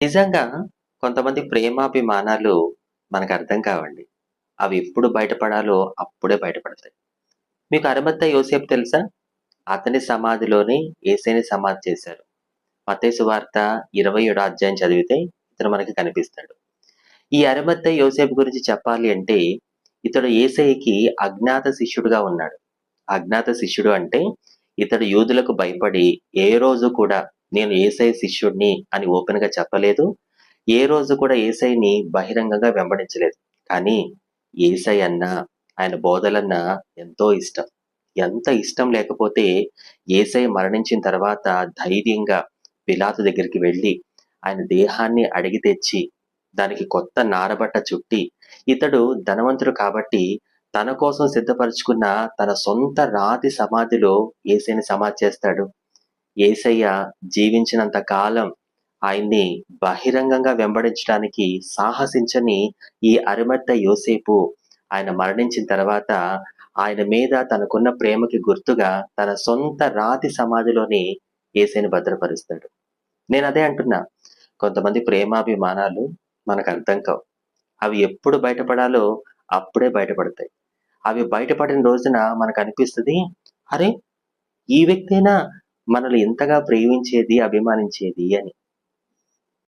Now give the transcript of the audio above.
నిజంగా కొంతమంది ప్రేమాభిమానాలు మనకర్థం కావండి. అవి ఎప్పుడు బయటపడాలో అప్పుడే బయటపడతాయి. మీకు అరిమత్తయి యోసేపు తెలుసా? అతని సమాధిలోనే యేసయ్యని సమాధి చేశారు. మత్తయి సువార్త 27 అధ్యాయం చదివితే ఇతను మనకి కనిపిస్తాడు. ఈ అరిమత్తయి యోసేపు గురించి చెప్పాలి అంటే ఇతడు యేసయ్యకి అజ్ఞాత శిష్యుడుగా ఉన్నాడు. అజ్ఞాత శిష్యుడు అంటే ఇతడు యూదులకు భయపడి ఏ రోజు కూడా నేను యేసయ్య శిష్యుడిని అని ఓపెన్‌గా చెప్పలేదు. ఏ రోజు కూడా యేసయ్యని బహిరంగంగా వెంబడించలేదు. కానీ యేసయ్యన్నా, ఆయన బోధలన్నా ఎంతో ఇష్టం. ఎంత ఇష్టం లేకపోతే యేసయ్య మరణించిన తర్వాత ధైర్యంగా పిలాతు దగ్గరికి వెళ్లి ఆయన దేహాన్ని అడిగి తెచ్చి దానికి కొత్త నారబట్ట చుట్టి ఇతడు ధనవంతుడు కాబట్టి తన కోసం సిద్ధపరచుకున్న తన సొంత రాతి సమాధిలో యేసయ్యని సమాధి చేస్తాడు. యేసయ్య జీవించినంత కాలం ఆయన్ని బహిరంగంగా వెంబడించడానికి సాహసించని ఈ అరిమత్తయి యోసేపు ఆయన మరణించిన తర్వాత ఆయన మీద తనకున్న ప్రేమకి గుర్తుగా తన సొంత రాతి సమాధిలోని యేసయ్యని భద్రపరుస్తాడు. నేనదే అంటున్నా. కొంతమంది ప్రేమాభిమానాలు మనకర్థం కావు. అవి ఎప్పుడు బయటపడాలో అప్పుడే బయటపడతాయి. అవి బయటపడిన రోజున మనకనిపిస్తది, అరే! ఈ వ్యక్తేనా మనల్ని ఇంతగా ప్రేమించేది, అభిమానించేది అని.